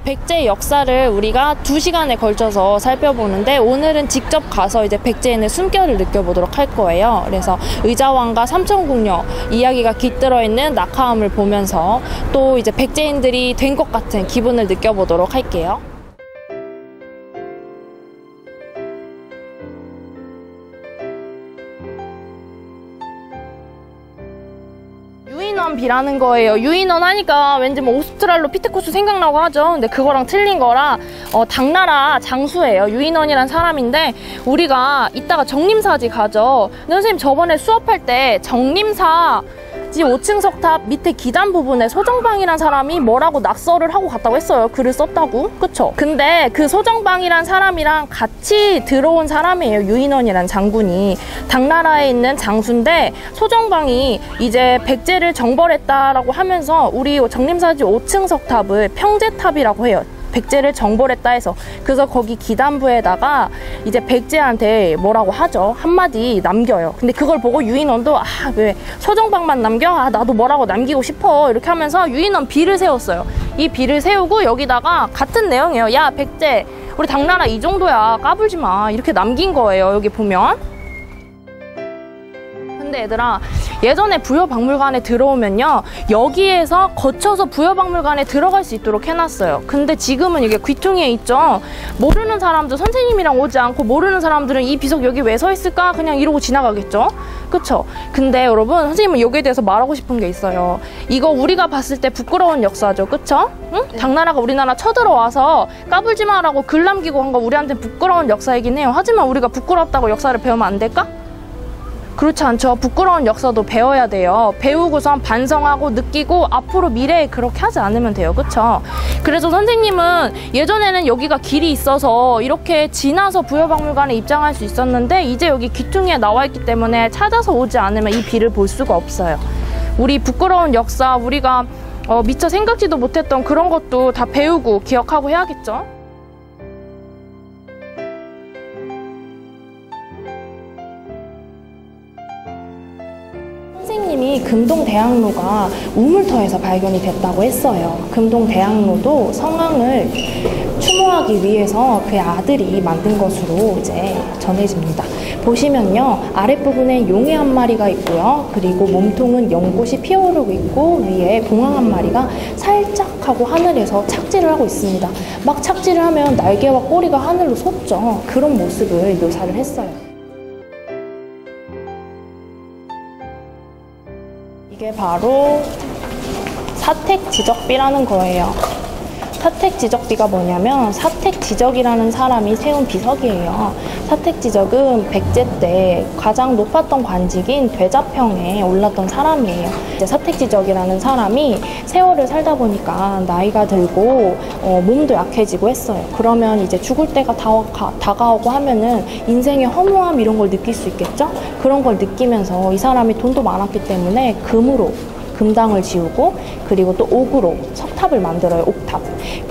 백제 역사를 우리가 2시간에 걸쳐서 살펴보는데 오늘은 직접 가서 이제 백제인의 숨결을 느껴보도록 할 거예요. 그래서 의자왕과 삼천궁녀 이야기가 깃들어 있는 낙하암을 보면서 또 이제 백제인들이 된 것 같은 기분을 느껴보도록 할게요. 유인원비라는 거예요. 유인원 하니까 왠지 뭐 오스트랄로피테쿠스 생각나고 하죠. 근데 그거랑 틀린 거라 당나라 장수예요. 유인원이란 사람인데 우리가 이따가 정림사지 가죠. 근데 선생님 저번에 수업할 때 정림사 5층 석탑 밑에 기단 부분에 소정방이란 사람이 뭐라고 낙서를 하고 갔다고 했어요. 글을 썼다고. 그쵸? 근데 그 소정방이란 사람이랑 같이 들어온 사람이에요. 유인원이란 장군이. 당나라에 있는 장수인데 소정방이 이제 백제를 정벌했다라고 하면서 우리 정림사지 5층 석탑을 평제탑이라고 해요. 백제를 정벌했다 해서. 그래서 거기 기단부에다가 이제 백제한테 뭐라고 하죠. 한마디 남겨요. 근데 그걸 보고 유인원도 왜 소정방만 남겨? 나도 뭐라고 남기고 싶어. 이렇게 하면서 유인원 비를 세웠어요. 이 비를 세우고 여기다가 같은 내용이에요. 야 백제 우리 당나라 이 정도야 까불지 마. 이렇게 남긴 거예요. 여기 보면. 근데 얘들아 예전에 부여박물관에 들어오면요 여기에서 거쳐서 부여박물관에 들어갈 수 있도록 해놨어요. 근데 지금은 이게 귀퉁이에 있죠. 모르는 사람들 선생님이랑 오지 않고 모르는 사람들은 이 비석 여기 왜 서 있을까 그냥 이러고 지나가겠죠. 그쵸? 근데 여러분 선생님은 여기에 대해서 말하고 싶은 게 있어요. 이거 우리가 봤을 때 부끄러운 역사죠. 그쵸? 응? 네. 당나라가 우리나라 쳐들어와서 까불지 마라고 글 남기고 한 거 우리한테 부끄러운 역사이긴 해요. 하지만 우리가 부끄럽다고 역사를 배우면 안 될까? 그렇지 않죠. 부끄러운 역사도 배워야 돼요. 배우고선 반성하고 느끼고 앞으로 미래에 그렇게 하지 않으면 돼요. 그쵸? 그래서 선생님은 예전에는 여기가 길이 있어서 이렇게 지나서 부여박물관에 입장할 수 있었는데 이제 여기 귀퉁이에 나와 있기 때문에 찾아서 오지 않으면 이 비를 볼 수가 없어요. 우리 부끄러운 역사 우리가 미처 생각지도 못했던 그런 것도 다 배우고 기억하고 해야겠죠? 선생님이 금동대학로가 우물터에서 발견이 됐다고 했어요. 금동대학로도 성황을 추모하기 위해서 그의 아들이 만든 것으로 이제 전해집니다. 보시면요 아랫부분에 용의 한 마리가 있고요. 그리고 몸통은 연꽃이 피어오르고 있고 위에 봉황 한 마리가 살짝 하고 하늘에서 착지를 하고 있습니다. 막 착지를 하면 날개와 꼬리가 하늘로 솟죠. 그런 모습을 묘사를 했어요. 이게 바로 사택지적비라는 거예요. 사택지적비가 뭐냐면 사택지적이라는 사람이 세운 비석이에요. 사택지적은 백제 때 가장 높았던 관직인 대자평에 올랐던 사람이에요. 이제 사택지적이라는 사람이 세월을 살다 보니까 나이가 들고 몸도 약해지고 했어요. 그러면 이제 죽을 때가 다가오고 하면은 인생의 허무함 이런 걸 느낄 수 있겠죠? 그런 걸 느끼면서 이 사람이 돈도 많았기 때문에 금으로 금당을 지우고 그리고 또 옥으로 석탑을 만들어요. 옥탑.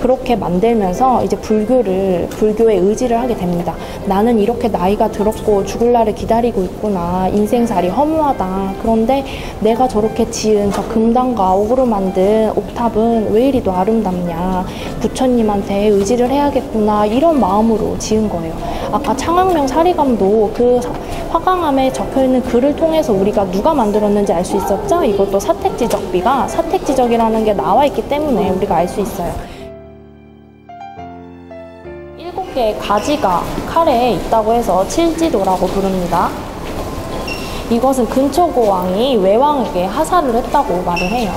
그렇게 만들면서 이제 불교에 의지를 하게 됩니다. 나는 이렇게 나이가 들었고 죽을 날을 기다리고 있구나. 인생살이 허무하다. 그런데 내가 저렇게 지은 저 금당과 옥으로 만든 옥탑은 왜 이리도 아름답냐. 부처님한테 의지를 해야겠구나. 이런 마음으로 지은 거예요. 아까 창학명 사리감도 그 화강암에 적혀있는 글을 통해서 우리가 누가 만들었는지 알 수 있었죠? 이것도 사택지적비가 사택지적이라는 게 나와 있기 때문에 우리가 알 수 있어요. 7개의 가지가 칼에 있다고 해서 칠지도라고 부릅니다. 이것은 근초고왕이 외왕에게 하사를 했다고 말을 해요.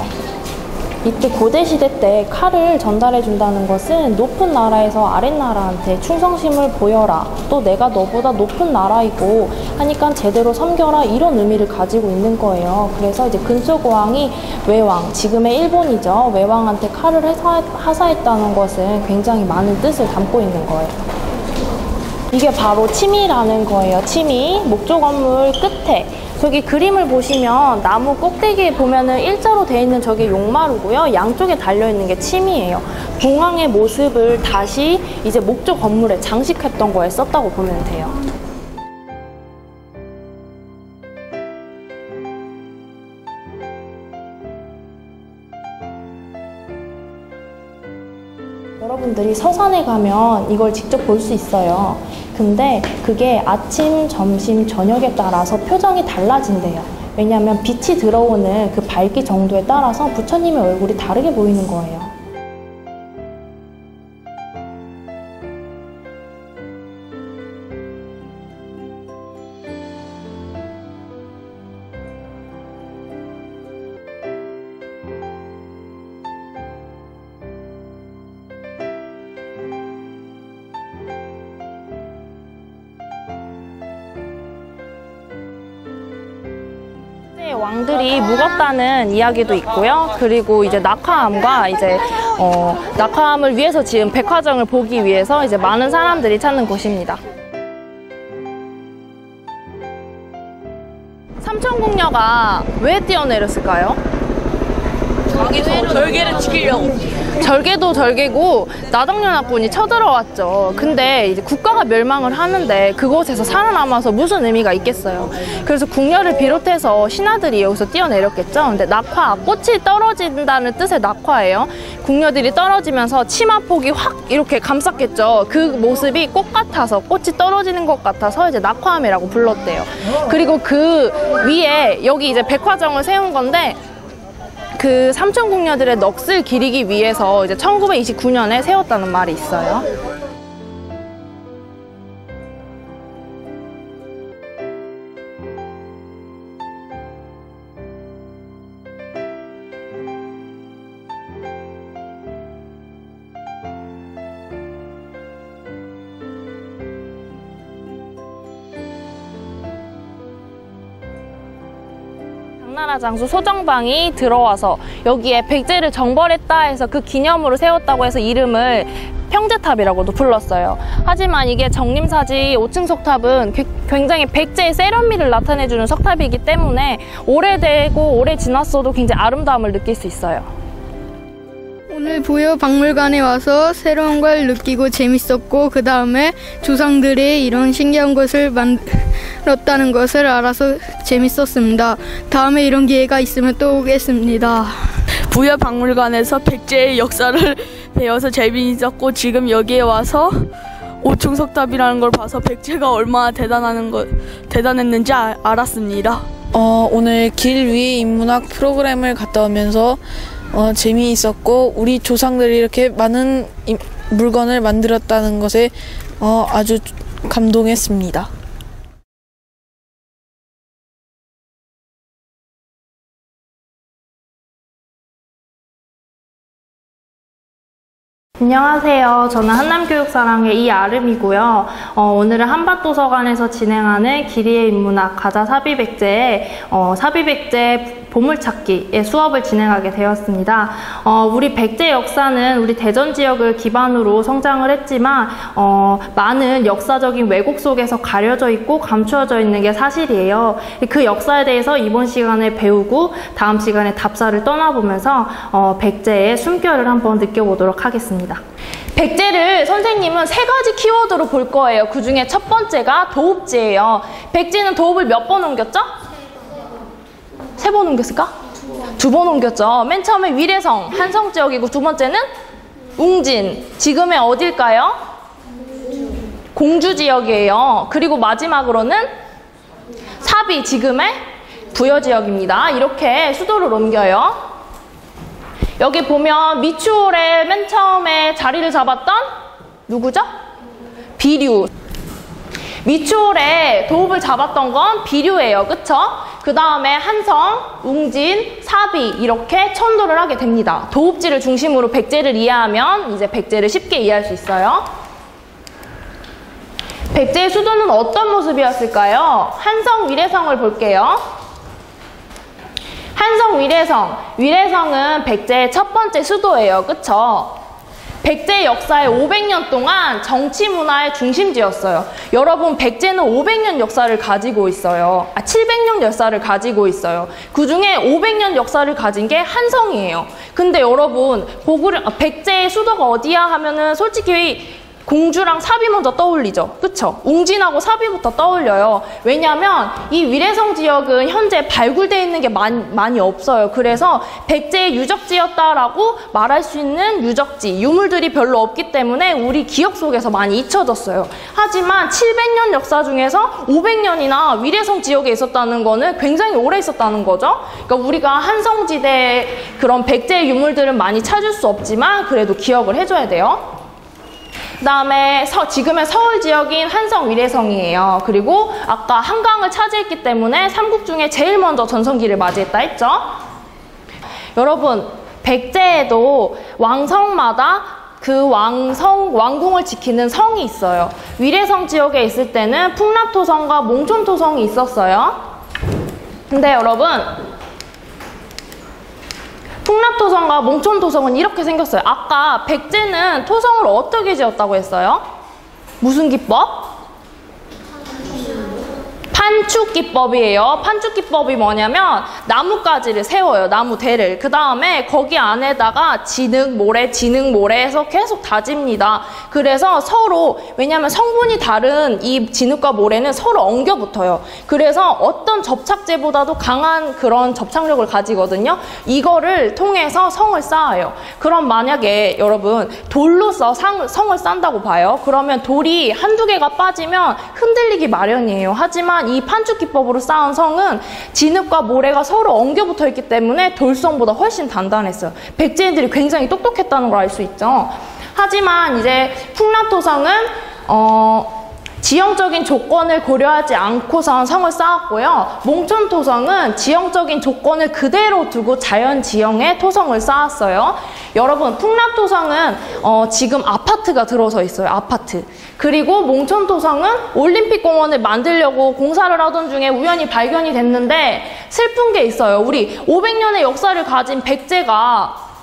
이때 고대시대 때 칼을 전달해 준다는 것은 높은 나라에서 아랫나라한테 충성심을 보여라. 또 내가 너보다 높은 나라이고 하니까 제대로 섬겨라. 이런 의미를 가지고 있는 거예요. 그래서 이제 근초고왕이 외왕, 지금의 일본이죠. 외왕한테 칼을 하사했다는 것은 굉장히 많은 뜻을 담고 있는 거예요. 이게 바로 치미라는 거예요. 치미, 목조 건물 끝에 저기 그림을 보시면 나무 꼭대기에 보면은 일자로 되어 있는 저게 용마루고요. 양쪽에 달려있는 게 침이에요. 봉황의 모습을 다시 이제 목조 건물에 장식했던 거에 썼다고 보면 돼요. 여러분들이 서산에 가면 이걸 직접 볼 수 있어요. 근데 그게 아침, 점심, 저녁에 따라서 표정이 달라진대요. 왜냐하면 빛이 들어오는 그 밝기 정도에 따라서 부처님의 얼굴이 다르게 보이는 거예요. 왕들이 묵었다는 이야기도 있고요. 그리고 이제 낙화암과 낙화암을 위해서 지은 백화정을 보기 위해서 이제 많은 사람들이 찾는 곳입니다. 삼천궁녀가 왜 뛰어내렸을까요? 절개를 지키려고. 절개도 절개고 나덕연합군이 쳐들어왔죠. 근데 이제 국가가 멸망을 하는데 그곳에서 살아남아서 무슨 의미가 있겠어요. 그래서 궁녀를 비롯해서 신하들이 여기서 뛰어내렸겠죠. 근데 낙화, 꽃이 떨어진다는 뜻의 낙화예요. 궁녀들이 떨어지면서 치마폭이 확 이렇게 감쌌겠죠. 그 모습이 꽃 같아서, 꽃이 떨어지는 것 같아서 이제 낙화암이라고 불렀대요. 그리고 그 위에 여기 이제 백화정을 세운 건데 그 삼천궁녀들의 넋을 기리기 위해서 이제 1929년에 세웠다는 말이 있어요. 당나라 장수 소정방이 들어와서 여기에 백제를 정벌했다 해서 그 기념으로 세웠다고 해서 이름을 평제탑이라고도 불렀어요. 하지만 이게 정림사지 5층 석탑은 굉장히 백제의 세련미를 나타내주는 석탑이기 때문에 오래되고 오래 지났어도 굉장히 아름다움을 느낄 수 있어요. 오늘 부여박물관에 와서 새로운 걸 느끼고 재밌었고 그 다음에 조상들이 이런 신기한 것을 만들었다는 것을 알아서 재밌었습니다. 다음에 이런 기회가 있으면 또 오겠습니다. 부여박물관에서 백제의 역사를 배워서 재미있었고 지금 여기에 와서 오충석탑이라는 걸 봐서 백제가 얼마나 대단했는지 알았습니다. 오늘 길 위에 인문학 프로그램을 갔다 오면서 재미있었고 우리 조상들이 이렇게 많은 물건을 만들었다는 것에 아주 감동했습니다. 안녕하세요. 저는 한남교육사랑의 이아름이고요. 오늘은 한밭도서관에서 진행하는 기리의 인문학 가자 사비백제의 사비백제 보물찾기의 수업을 진행하게 되었습니다. 우리 백제 역사는 우리 대전 지역을 기반으로 성장을 했지만 많은 역사적인 왜곡 속에서 가려져 있고 감추어져 있는 게 사실이에요. 그 역사에 대해서 이번 시간에 배우고 다음 시간에 답사를 떠나보면서 백제의 숨결을 한번 느껴보도록 하겠습니다. 백제를 선생님은 3가지 키워드로 볼 거예요. 그 중에 첫 번째가 도읍지예요. 백제는 도읍을 몇 번 옮겼죠? 3번 옮겼을까? 2번 옮겼죠. 맨 처음에 위례성, 한성 지역이고 두 번째는 웅진, 지금의 어딜까요? 공주 지역이에요. 그리고 마지막으로는 사비, 지금의 부여 지역입니다. 이렇게 수도를 옮겨요. 여기 보면 미추홀에 맨 처음에 자리를 잡았던 누구죠? 비류. 미추홀에 도읍을 잡았던 건 비류예요. 그쵸? 그 다음에 한성, 웅진, 사비 이렇게 천도를 하게 됩니다. 도읍지를 중심으로 백제를 이해하면 이제 백제를 쉽게 이해할 수 있어요. 백제의 수도는 어떤 모습이었을까요? 한성, 위례성을 볼게요. 한성, 위례성. 위례성은 백제의 첫 번째 수도예요. 그쵸? 백제의 역사에 500년 동안 정치 문화의 중심지였어요. 여러분, 백제는 500년 역사를 가지고 있어요. 700년 역사를 가지고 있어요. 그 중에 500년 역사를 가진 게 한성이에요. 근데 여러분, 백제의 수도가 어디야 하면은 솔직히 공주랑 삽이 먼저 떠올리죠. 그쵸? 웅진하고 삽이부터 떠올려요. 왜냐면 이 위례성 지역은 현재 발굴되어 있는 게 많이 없어요. 그래서 백제의 유적지였다라고 말할 수 있는 유적지, 유물들이 별로 없기 때문에 우리 기억 속에서 많이 잊혀졌어요. 하지만 700년 역사 중에서 500년이나 위례성 지역에 있었다는 거는 굉장히 오래 있었다는 거죠. 그러니까 우리가 한성지대 그런 백제의 유물들은 많이 찾을 수 없지만 그래도 기억을 해줘야 돼요. 그 다음에 지금의 서울 지역인 한성 위례성이에요. 그리고 아까 한강을 차지했기 때문에 삼국 중에 제일 먼저 전성기를 맞이했다 했죠. 여러분, 백제에도 왕성마다 그 왕궁을 지키는 성이 있어요. 위례성 지역에 있을 때는 풍납토성과 몽촌토성이 있었어요. 근데 여러분, 풍납토성과 몽촌토성은 이렇게 생겼어요. 아까 백제는 토성을 어떻게 지었다고 했어요? 무슨 기법? 판축기법이에요. 판축기법이 뭐냐면 나뭇가지를 세워요. 나무대를. 그 다음에 거기 안에다가 진흙, 모래 해서 계속 다집니다. 그래서 서로, 왜냐면 성분이 다른 이 진흙과 모래는 서로 엉겨 붙어요. 그래서 어떤 접착제보다도 강한 그런 접착력을 가지거든요. 이거를 통해서 성을 쌓아요. 그럼 만약에 여러분 돌로서 성을 쌓는다고 봐요. 그러면 돌이 한두 개가 빠지면 흔들리기 마련이에요. 하지만 이 판축기법으로 쌓은 성은 진흙과 모래가 서로 엉겨 붙어 있기 때문에 돌성보다 훨씬 단단했어요. 백제인들이 굉장히 똑똑했다는 걸 알 수 있죠. 하지만 이제 풍납토성은 지형적인 조건을 고려하지 않고선 성을 쌓았고요. 몽촌토성은 지형적인 조건을 그대로 두고 자연 지형의 토성을 쌓았어요. 여러분, 풍납토성은 지금 아파트가 들어서 있어요. 아파트. 그리고 몽촌토성은 올림픽공원을 만들려고 공사를 하던 중에 우연히 발견이 됐는데 슬픈 게 있어요. 우리 500년의 역사를 가진 백제가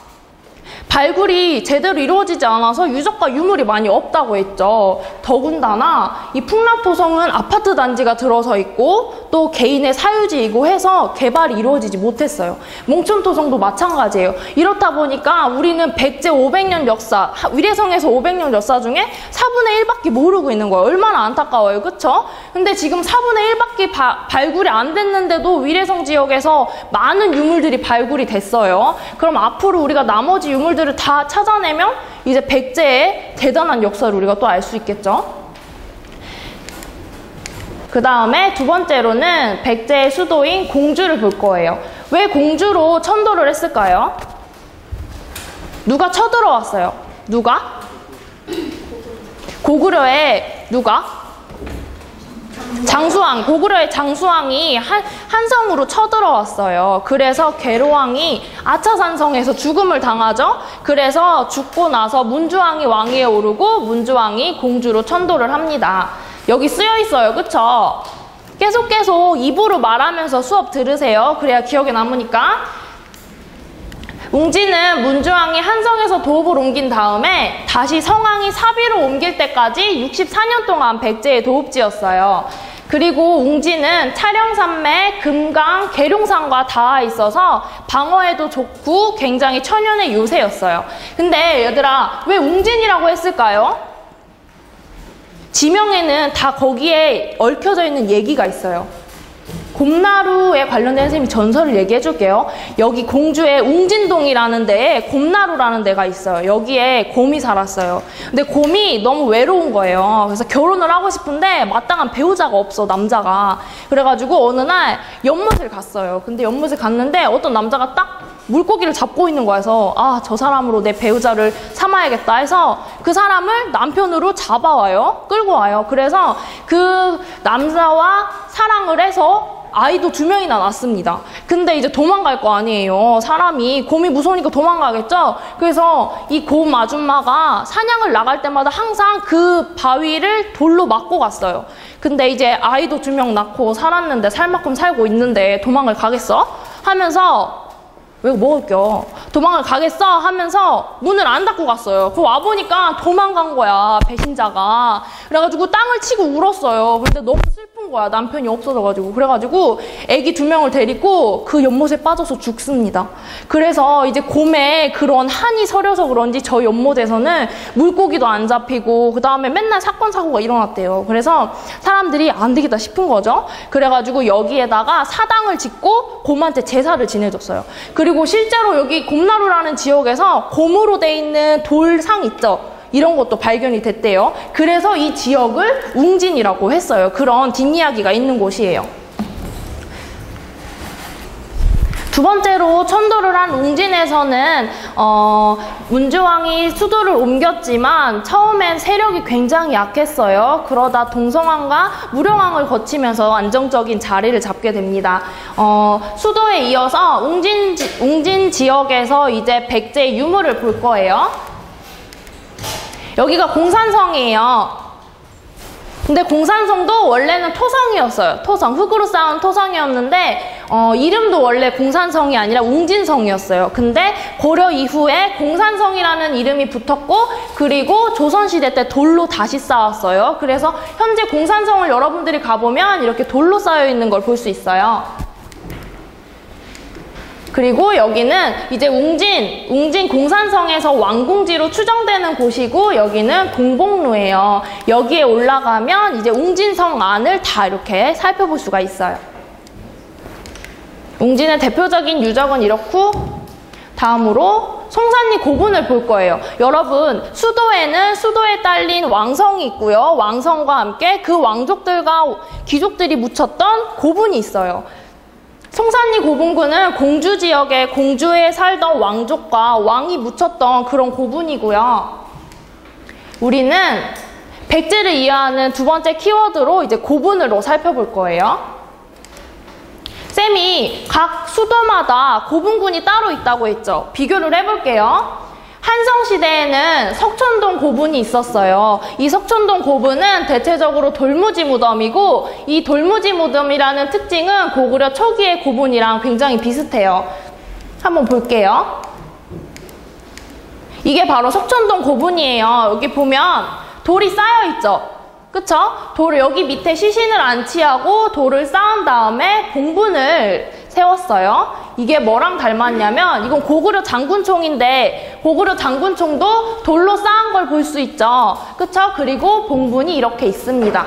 발굴이 제대로 이루어지지 않아서 유적과 유물이 많이 없다고 했죠. 더군다나 이 풍납토성은 아파트 단지가 들어서 있고 또 개인의 사유지이고 해서 개발이 이루어지지 못했어요. 몽촌토성도 마찬가지예요. 이렇다 보니까 우리는 백제 500년 역사, 위례성에서 500년 역사 중에 4분의 1밖에 모르고 있는 거예요. 얼마나 안타까워요. 그쵸? 근데 지금 4분의 1밖에 발굴이 안 됐는데도 위례성 지역에서 많은 유물들이 발굴이 됐어요. 그럼 앞으로 우리가 나머지 유물들을 다 찾아내면 이제 백제의 대단한 역사를 우리가 또 알 수 있겠죠. 그 다음에 두 번째로는 백제의 수도인 공주를 볼 거예요. 왜 공주로 천도를 했을까요? 누가 쳐들어왔어요? 누가? 고구려의 누가? 장수왕, 고구려의 장수왕이 한성으로 쳐들어왔어요. 그래서 계로왕이 아차산성에서 죽음을 당하죠. 그래서 죽고 나서 문주왕이 왕위에 오르고 문주왕이 공주로 천도를 합니다. 여기 쓰여 있어요. 그쵸? 계속 입으로 말하면서 수업 들으세요. 그래야 기억에 남으니까. 웅진은 문주왕이 한성에서 도읍을 옮긴 다음에 다시 성왕이 사비로 옮길 때까지 64년 동안 백제의 도읍지였어요. 그리고 웅진은 차령산맥, 금강, 계룡산과 닿아 있어서 방어에도 좋고 굉장히 천연의 요새였어요. 근데 얘들아, 왜 웅진이라고 했을까요? 지명에는 다 거기에 얽혀져 있는 얘기가 있어요. 곰나루에 관련된 선생님이 전설을 얘기해 줄게요. 여기 공주의 웅진동이라는 데에 곰나루라는 데가 있어요. 여기에 곰이 살았어요. 근데 곰이 너무 외로운 거예요. 그래서 결혼을 하고 싶은데 마땅한 배우자가 없어, 남자가. 그래가지고 어느 날 연못을 갔어요. 근데 연못을 갔는데 어떤 남자가 딱 물고기를 잡고 있는 거여서 아, 저 사람으로 내 배우자를 삼아야겠다 해서 그 사람을 남편으로 잡아와요. 끌고 와요. 그래서 그 남자와 사랑을 해서 아이도 2명이나 낳습니다. 근데 이제 도망갈 거 아니에요. 사람이 곰이 무서우니까 도망가겠죠. 그래서 이 곰 아줌마가 사냥을 나갈 때마다 항상 그 바위를 돌로 맞고 갔어요. 근데 이제 아이도 2명 낳고 살았는데 살 만큼 살고 있는데 도망을 가겠어? 하면서 왜 먹을 겨? 도망을 가겠어? 하면서 문을 안 닫고 갔어요. 그 와보니까 도망간 거야, 배신자가. 그래가지고 땅을 치고 울었어요. 근데 너무 슬픈 슬픈 거야. 남편이 없어져가지고. 그래가지고 애기 2명을 데리고 그 연못에 빠져서 죽습니다. 그래서 이제 곰에 그런 한이 서려서 그런지 저희 연못에서는 물고기도 안 잡히고 그 다음에 맨날 사건 사고가 일어났대요. 그래서 사람들이 안 되겠다 싶은 거죠. 그래가지고 여기에다가 사당을 짓고 곰한테 제사를 지내줬어요. 그리고 실제로 여기 곰나루라는 지역에서 곰으로 돼 있는 돌상 있죠. 이런 것도 발견이 됐대요. 그래서 이 지역을 웅진이라고 했어요. 그런 뒷이야기가 있는 곳이에요. 두 번째로 천도를 한 웅진에서는 문주왕이 수도를 옮겼지만 처음엔 세력이 굉장히 약했어요. 그러다 동성왕과 무령왕을 거치면서 안정적인 자리를 잡게 됩니다. 수도에 이어서 웅진 지역에서 이제 백제의 유물을 볼 거예요. 여기가 공산성이에요. 근데 공산성도 원래는 토성이었어요. 토성, 흙으로 쌓은 토성이었는데 이름도 원래 공산성이 아니라 웅진성이었어요. 근데 고려 이후에 공산성이라는 이름이 붙었고 그리고 조선시대 때 돌로 다시 쌓았어요. 그래서 현재 공산성을 여러분들이 가보면 이렇게 돌로 쌓여 있는 걸 볼 수 있어요. 그리고 여기는 이제 웅진 공산성에서 왕궁지로 추정되는 곳이고 여기는 동복로예요. 여기에 올라가면 이제 웅진성 안을 다 이렇게 살펴볼 수가 있어요. 웅진의 대표적인 유적은 이렇고 다음으로 송산리 고분을 볼 거예요. 여러분 수도에는 수도에 딸린 왕성이 있고요. 왕성과 함께 그 왕족들과 귀족들이 묻혔던 고분이 있어요. 송산리 고분군은 공주 지역에 공주에 살던 왕족과 왕이 묻혔던 그런 고분이고요. 우리는 백제를 이해하는 두 번째 키워드로 이제 고분으로 살펴볼 거예요. 쌤이 각 수도마다 고분군이 따로 있다고 했죠. 비교를 해볼게요. 한성시대에는 석촌동 고분이 있었어요. 이 석촌동 고분은 대체적으로 돌무지 무덤이고 이 돌무지 무덤이라는 특징은 고구려 초기의 고분이랑 굉장히 비슷해요. 한번 볼게요. 이게 바로 석촌동 고분이에요. 여기 보면 돌이 쌓여있죠. 그쵸? 돌을 여기 밑에 시신을 안치하고 돌을 쌓은 다음에 봉분을 세웠어요. 이게 뭐랑 닮았냐면 이건 고구려 장군총인데 고구려 장군총도 돌로 쌓은 걸 볼 수 있죠. 그쵸? 그리고 봉분이 이렇게 있습니다.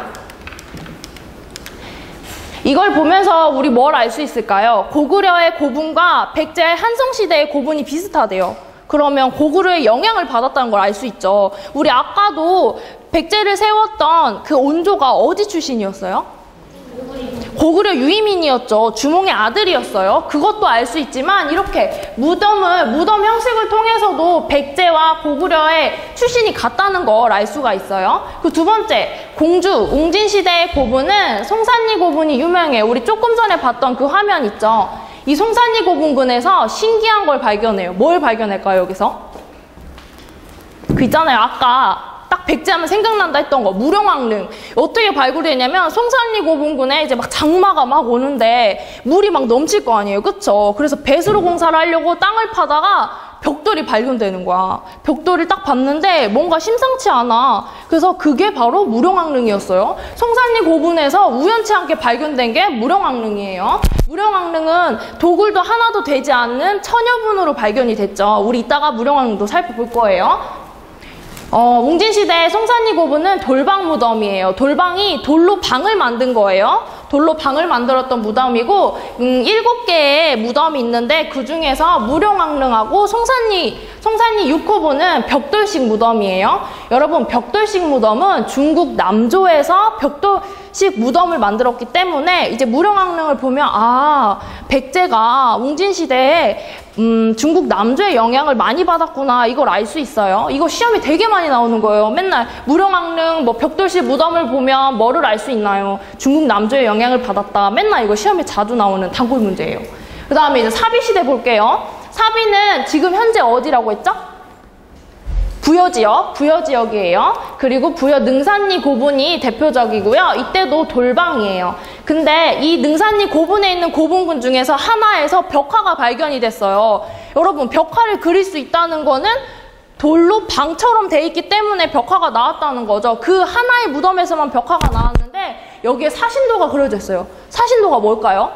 이걸 보면서 우리 뭘 알 수 있을까요? 고구려의 고분과 백제의 한성시대의 고분이 비슷하대요. 그러면 고구려의 영향을 받았다는 걸 알 수 있죠. 우리 아까도 백제를 세웠던 그 온조가 어디 출신이었어요? 고구려 유이민이었죠. 주몽의 아들이었어요. 그것도 알 수 있지만 이렇게 무덤 형식을 통해서도 백제와 고구려의 출신이 같다는 걸 알 수가 있어요. 그 두 번째, 공주, 웅진시대의 고분은 송산리 고분이 유명해요. 우리 조금 전에 봤던 그 화면 있죠. 이 송산리 고분군에서 신기한 걸 발견해요. 뭘 발견할까요, 여기서? 그 있잖아요. 아까 딱 백제하면 생각난다 했던 거, 무령왕릉. 어떻게 발굴이 되냐면 송산리 고분군에 이제 막 장마가 막 오는데 물이 막 넘칠 거 아니에요. 그쵸? 그래서 배수로 공사를 하려고 땅을 파다가 벽돌이 발견되는 거야. 벽돌을 딱 봤는데 뭔가 심상치 않아. 그래서 그게 바로 무령왕릉이었어요. 송산리 고분에서 우연치 않게 발견된 게 무령왕릉이에요. 무령왕릉은 도굴도 하나도 되지 않는 천여분으로 발견이 됐죠. 우리 이따가 무령왕릉도 살펴볼 거예요. 웅진시대 송산리 고분은 돌방 무덤이에요. 돌방이 돌로 방을 만든 거예요. 돌로 방을 만들었던 무덤이고 7개의 무덤이 있는데 그 중에서 무령왕릉하고 송산리 6호분은 벽돌식 무덤이에요. 여러분 벽돌식 무덤은 중국 남조에서 벽돌식 무덤을 만들었기 때문에 이제 무령왕릉을 보면 아 백제가 웅진시대에 중국 남조의 영향을 많이 받았구나 이걸 알 수 있어요. 이거 시험에 되게 많이 나오는 거예요. 맨날 무령왕릉 뭐 벽돌식 무덤을 보면 뭐를 알 수 있나요? 중국 남조의 영향을 받았다. 맨날 이거 시험에 자주 나오는 단골 문제예요. 그 다음에 이제 사비시대 볼게요. 사비는 지금 현재 어디라고 했죠? 부여지역이에요. 그리고 부여 능산리 고분이 대표적이고요. 이때도 돌방이에요. 근데 이 능산리 고분에 있는 고분군 중에서 하나에서 벽화가 발견이 됐어요. 여러분 벽화를 그릴 수 있다는 거는 돌로 방처럼 돼 있기 때문에 벽화가 나왔다는 거죠. 그 하나의 무덤에서만 벽화가 나왔는데 여기에 사신도가 그려져 있어요. 사신도가 뭘까요?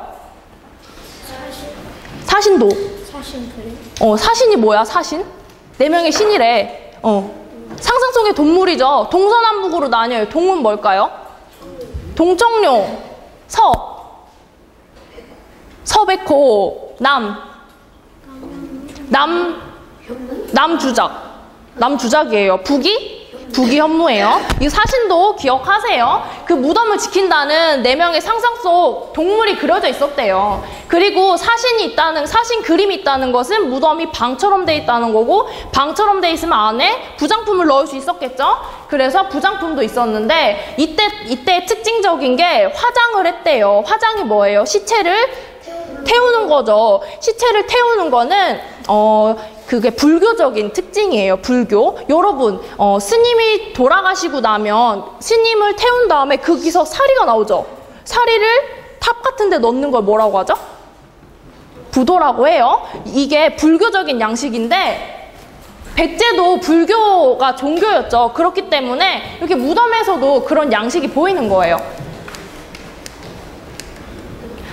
사신도. 사신이 뭐야, 사신? 4명의 신이래. 상상 속의 동물이죠. 동서남북으로 나뉘어요. 동은 뭘까요? 동청룡, 서백호, 남주작이에요. 북이 현무예요. 이 사신도 기억하세요. 그 무덤을 지킨다는 4명의 상상 속 동물이 그려져 있었대요. 그리고 사신 그림이 있다는 것은 무덤이 방처럼 돼 있다는 거고, 방처럼 돼 있으면 안에 부장품을 넣을 수 있었겠죠? 그래서 부장품도 있었는데, 이때 특징적인 게 화장을 했대요. 화장이 뭐예요? 시체를 태우는 거죠. 시체를 태우는 거는 그게 불교적인 특징이에요. 불교. 여러분, 스님이 돌아가시고 나면 스님을 태운 다음에 거기서 사리가 나오죠. 사리를 탑 같은 데 넣는 걸 뭐라고 하죠? 부도라고 해요. 이게 불교적인 양식인데, 백제도 불교가 종교였죠. 그렇기 때문에 이렇게 무덤에서도 그런 양식이 보이는 거예요.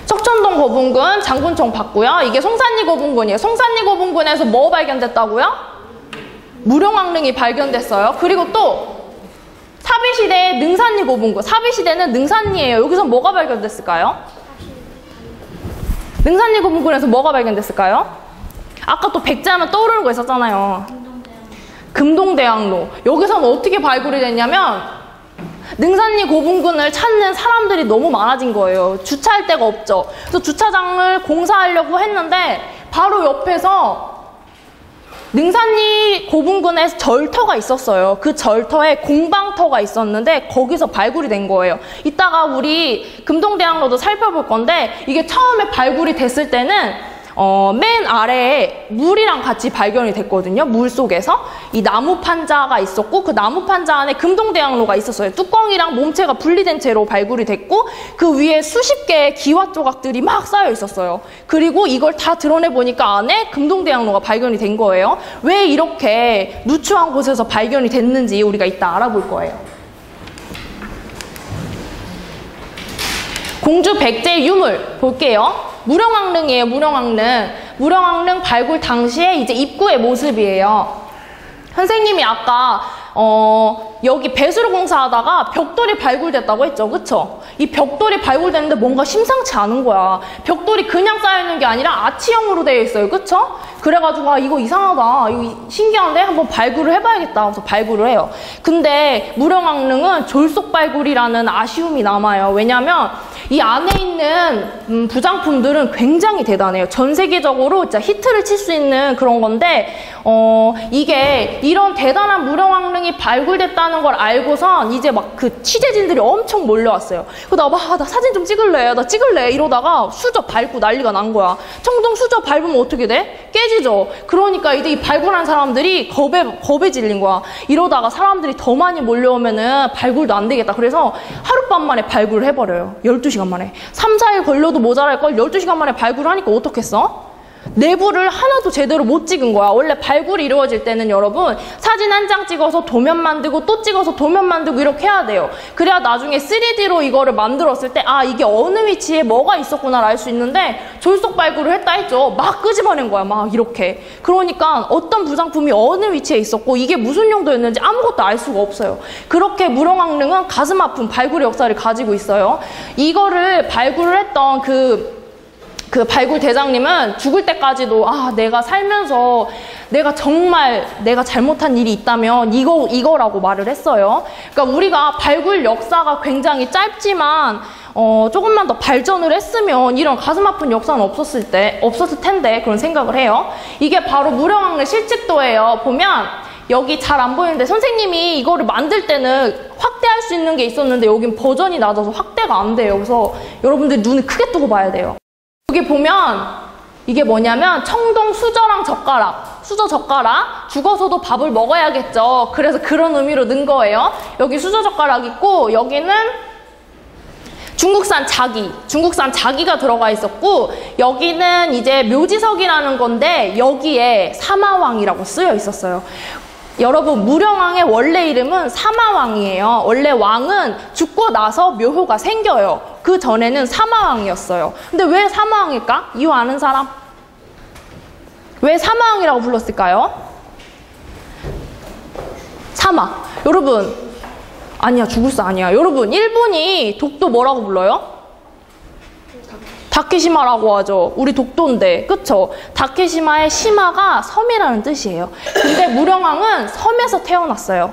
척천동 고분군 장군총 봤고요. 이게 송산리 고분군이에요. 송산리 고분군에서 뭐 발견됐다고요? 무령왕릉이 발견됐어요. 그리고 또 사비시대의 능산리 고분군. 사비시대는 능산리예요. 여기서 뭐가 발견됐을까요? 능산리 고분군에서 뭐가 발견됐을까요? 아까 또 백제하면 떠오르는 거 있었잖아요. 금동대왕로. 여기서는 어떻게 발굴이 됐냐면, 능산리 고분군을 찾는 사람들이 너무 많아진 거예요. 주차할 데가 없죠. 그래서 주차장을 공사하려고 했는데, 바로 옆에서 능산리 고분군에 절터가 있었어요. 그 절터에 공방터가 있었는데 거기서 발굴이 된 거예요. 이따가 우리 금동대왕로도 살펴볼 건데, 이게 처음에 발굴이 됐을 때는 맨 아래에 물이랑 같이 발견이 됐거든요. 물 속에서 이 나무 판자가 있었고, 그 나무 판자 안에 금동대왕로가 있었어요. 뚜껑이랑 몸체가 분리된 채로 발굴이 됐고, 그 위에 수십 개의 기와 조각들이 막 쌓여 있었어요. 그리고 이걸 다 드러내 보니까 안에 금동대왕로가 발견이 된 거예요. 왜 이렇게 누추한 곳에서 발견이 됐는지 우리가 이따 알아볼 거예요. 공주 백제의 유물 볼게요. 무령왕릉이에요. 무령왕릉 발굴 당시에 이제 입구의 모습이에요. 선생님이 아까 여기 배수로 공사하다가 벽돌이 발굴됐다고 했죠. 그쵸? 이 벽돌이 발굴됐는데 뭔가 심상치 않은 거야. 벽돌이 그냥 쌓여있는 게 아니라 아치형으로 되어 있어요. 그쵸? 그래가지고 이거 이상하다. 이거 신기한데? 한번 발굴을 해봐야겠다. 그래서 발굴을 해요. 근데 무령왕릉은 졸속 발굴이라는 아쉬움이 남아요. 왜냐면 이 안에 있는 부장품들은 굉장히 대단해요. 전 세계적으로 진짜 히트를 칠 수 있는 그런 건데, 이게 이런 대단한 무령왕릉이 발굴됐다는 걸 알고선 이제 막 그 취재진들이 엄청 몰려왔어요. 나 사진 좀 찍을래. 나 찍을래. 이러다가 수저 밟고 난리가 난 거야. 청동 수저 밟으면 어떻게 돼? 깨지죠. 그러니까 이제 이 발굴한 사람들이 겁에 질린 거야. 이러다가 사람들이 더 많이 몰려오면은 발굴도 안 되겠다. 그래서 하룻밤 만에 발굴을 해버려요. 12시간 만에. 3, 4일 걸려도 모자랄 걸 12시간 만에 발굴을 하니까 어떻겠어? 내부를 하나도 제대로 못 찍은 거야. 원래 발굴이 이루어질 때는 여러분 사진 한 장 찍어서 도면 만들고 또 찍어서 도면 만들고 이렇게 해야 돼요. 그래야 나중에 3D로 이거를 만들었을 때 이게 어느 위치에 뭐가 있었구나를 알 수 있는데, 졸속 발굴을 했다 했죠. 막 끄집어낸 거야. 막 이렇게. 그러니까 어떤 부장품이 어느 위치에 있었고 이게 무슨 용도였는지 아무것도 알 수가 없어요. 그렇게 무령왕릉은 가슴 아픈 발굴의 역사를 가지고 있어요. 이거를 발굴을 했던 그 발굴 대장님은 죽을 때까지도 내가 살면서 내가 잘못한 일이 있다면 이거라고 말을 했어요. 그러니까 우리가 발굴 역사가 굉장히 짧지만 조금만 더 발전을 했으면 이런 가슴 아픈 역사는 없었을 텐데 그런 생각을 해요. 이게 바로 무령왕릉 실직도예요. 보면 여기 잘 안 보이는데 선생님이 이거를 만들 때는 확대할 수 있는 게 있었는데 여긴 버전이 낮아서 확대가 안 돼요. 그래서 여러분들 눈을 크게 뜨고 봐야 돼요. 여기 보면 이게 뭐냐면 청동 수저랑 젓가락, 수저 젓가락, 죽어서도 밥을 먹어야겠죠. 그래서 그런 의미로 넣은 거예요. 여기 수저 젓가락 있고 여기는 중국산 자기가 들어가 있었고, 여기는 이제 묘지석이라는 건데 여기에 사마왕이라고 쓰여 있었어요. 여러분, 무령왕의 원래 이름은 사마왕이에요. 원래 왕은 죽고 나서 묘호가 생겨요. 그 전에는 사마왕이었어요. 근데 왜 사마왕일까? 이유 아는 사람? 왜 사마왕이라고 불렀을까요? 사마. 여러분, 아니야, 죽을사 아니야. 여러분, 일본이 독도 뭐라고 불러요? 다케시마라고 하죠. 우리 독도인데, 그쵸? 다케시마의 시마가 섬이라는 뜻이에요. 근데 무령왕은 섬에서 태어났어요.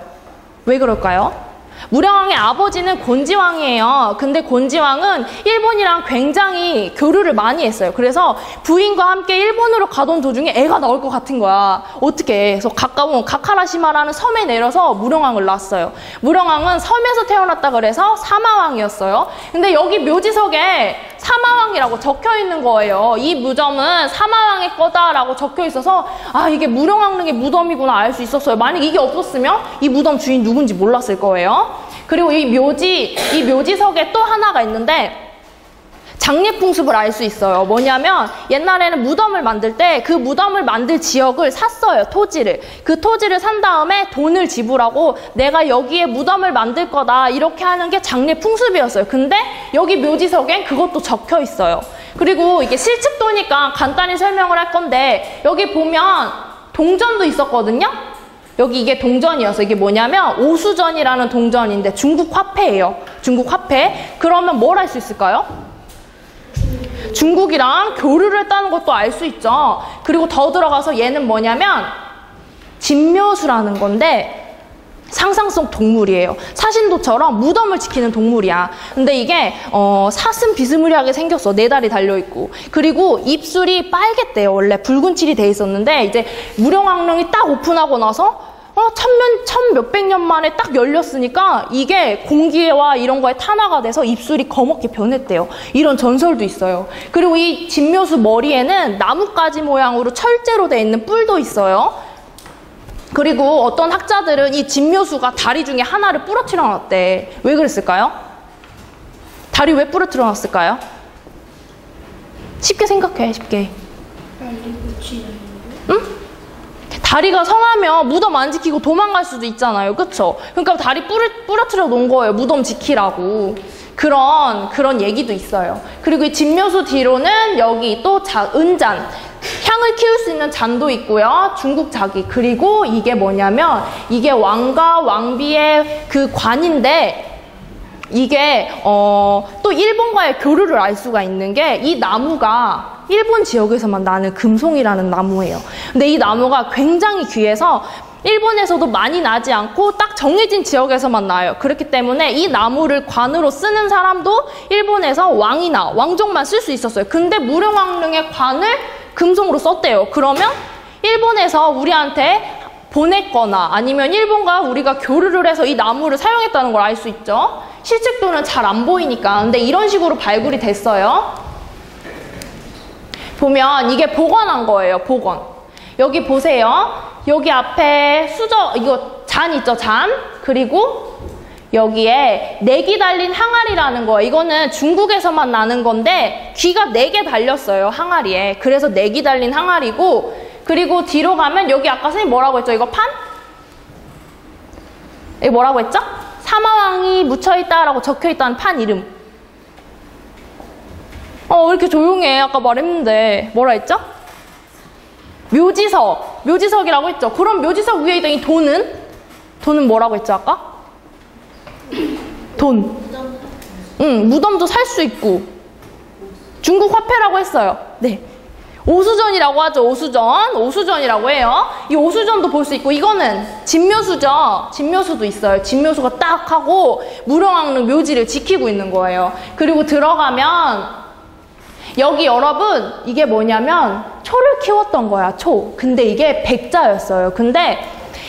왜 그럴까요? 무령왕의 아버지는 곤지왕이에요. 근데 곤지왕은 일본이랑 굉장히 교류를 많이 했어요. 그래서 부인과 함께 일본으로 가던 도중에 애가 나올 것 같은 거야. 어떻게 해? 그래서 가까운 가카라시마라는 섬에 내려서 무령왕을 낳았어요. 무령왕은 섬에서 태어났다 그래서 사마왕이었어요. 근데 여기 묘지석에 사마왕이라고 적혀 있는 거예요. 이 무덤은 사마왕의 거다라고 적혀 있어서 아, 이게 무령왕릉의 무덤이구나 알 수 있었어요. 만약 이게 없었으면 이 무덤 주인 누군지 몰랐을 거예요. 그리고 이 묘지석에 또 하나가 있는데 장례풍습을 알 수 있어요. 뭐냐면 옛날에는 무덤을 만들 때 그 무덤을 만들 지역을 샀어요. 토지를. 그 토지를 산 다음에 돈을 지불하고 내가 여기에 무덤을 만들 거다 이렇게 하는 게 장례풍습이었어요. 근데 여기 묘지석엔 그것도 적혀 있어요. 그리고 이게 실측도니까 간단히 설명을 할 건데 여기 보면 동전도 있었거든요. 여기 이게 동전이어서 이게 뭐냐면 오수전이라는 동전인데 중국 화폐예요. 중국 화폐. 그러면 뭘 할 수 있을까요? 중국이랑 교류를 했다는 것도 알 수 있죠. 그리고 더 들어가서 얘는 뭐냐면 진묘수라는 건데 상상 속 동물이에요. 사신도처럼 무덤을 지키는 동물이야. 근데 이게 사슴 비스무리하게 생겼어. 네 다리 달려있고. 그리고 입술이 빨갰대요. 원래 붉은 칠이 돼 있었는데 이제 무령왕릉이 딱 오픈하고 나서 천 몇백 년 만에 딱 열렸으니까 이게 공기와 이런 거에 탄화가 돼서 입술이 거먹게 변했대요. 이런 전설도 있어요. 그리고 이 진묘수 머리에는 나뭇가지 모양으로 철제로 돼 있는 뿔도 있어요. 그리고 어떤 학자들은 이 진묘수가 다리 중에 하나를 부러뜨려 놨대. 왜 그랬을까요? 다리 왜 부러뜨려 놨을까요? 쉽게 생각해, 쉽게. 응? 다리가 성하면 무덤 안 지키고 도망갈 수도 있잖아요. 그쵸? 그러니까 다리 부러뜨려 놓은 거예요. 무덤 지키라고. 그런 얘기도 있어요. 그리고 이 진묘수 뒤로는 여기 또 은잔. 향을 키울 수 있는 잔도 있고요. 중국 자기. 그리고 이게 뭐냐면 이게 왕과 왕비의 그 관인데 이게 또 일본과의 교류를 알 수가 있는 게 이 나무가 일본 지역에서만 나는 금송이라는 나무예요. 근데 이 나무가 굉장히 귀해서 일본에서도 많이 나지 않고 딱 정해진 지역에서만 나요. 그렇기 때문에 이 나무를 관으로 쓰는 사람도 일본에서 왕이나 왕족만 쓸 수 있었어요. 근데 무령왕릉의 관을 금송으로 썼대요. 그러면 일본에서 우리한테 보냈거나 아니면 일본과 우리가 교류를 해서 이 나무를 사용했다는 걸 알 수 있죠. 실측도는 잘 안 보이니까. 근데 이런 식으로 발굴이 됐어요. 보면 이게 복원한 거예요. 복원. 여기 보세요. 여기 앞에 이거 잔 있죠, 잔. 그리고 여기에 4개 달린 항아리라는 거예요. 이거는 중국에서만 나는 건데 귀가 4개 달렸어요, 항아리에. 그래서 4개 달린 항아리고, 그리고 뒤로 가면 여기 아까 선생님 뭐라고 했죠? 이거 판? 이거 뭐라고 했죠? 사마왕이 묻혀있다라고 적혀있다는 판 이름. 왜 이렇게 조용해? 아까 말했는데 뭐라 했죠? 묘지석이라고 했죠. 그럼 묘지석 위에 있던 이 돈은 뭐라고 했죠 아까? 돈. 무덤도 살 수 있고 중국 화폐라고 했어요. 네. 오수전이라고 하죠. 오수전이라고 해요. 이 오수전도 볼 수 있고, 이거는 진묘수죠. 진묘수도 있어요. 진묘수가 딱 하고 무령왕릉 묘지를 지키고 있는 거예요. 그리고 들어가면 여기 여러분 이게 뭐냐면 초를 키웠던 거야. 초. 근데 이게 백자였어요. 근데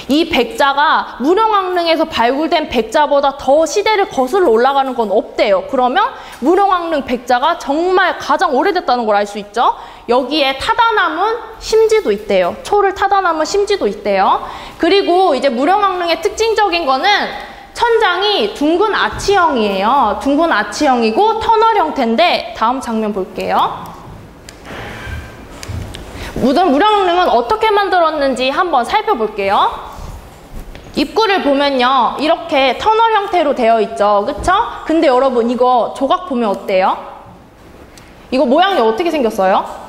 이 백자가 무령왕릉에서 발굴된 백자보다 더 시대를 거슬러 올라가는 건 없대요. 그러면 무령왕릉 백자가 정말 가장 오래됐다는 걸 알 수 있죠. 여기에 타다 남은 심지도 있대요. 초를 타다 남은 심지도 있대요. 그리고 이제 무령왕릉의 특징적인 거는 천장이 둥근 아치형이에요. 둥근 아치형이고 터널 형태인데 다음 장면 볼게요. 무령왕릉은 어떻게 만들었는지 한번 살펴볼게요. 입구를 보면요, 이렇게 터널 형태로 되어 있죠, 그쵸? 근데 여러분 이거 조각 보면 어때요? 이거 모양이 어떻게 생겼어요?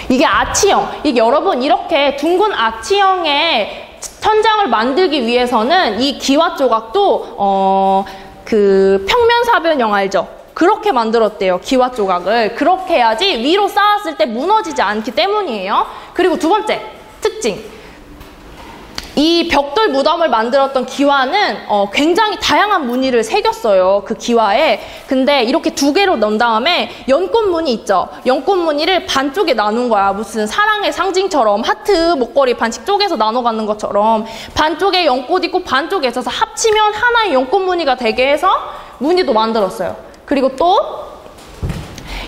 이게 아치형. 이게 여러분 이렇게 둥근 아치형의 천장을 만들기 위해서는 이 기와 조각도 그 평면사변형 알죠? 그렇게 만들었대요, 기와 조각을. 그렇게 해야지 위로 쌓았을 때 무너지지 않기 때문이에요. 그리고 두 번째 특징. 이 벽돌 무덤을 만들었던 기와는 굉장히 다양한 무늬를 새겼어요, 그 기와에. 근데 이렇게 두 개로 넣은 다음에 연꽃무늬 있죠? 연꽃무늬를 반쪽에 나눈 거야. 무슨 사랑의 상징처럼 하트 목걸이 반씩 쪼개서 나눠 갖는 것처럼 반쪽에 연꽃 있고 반쪽에 있어서 합치면 하나의 연꽃무늬가 되게 해서 무늬도 만들었어요. 그리고 또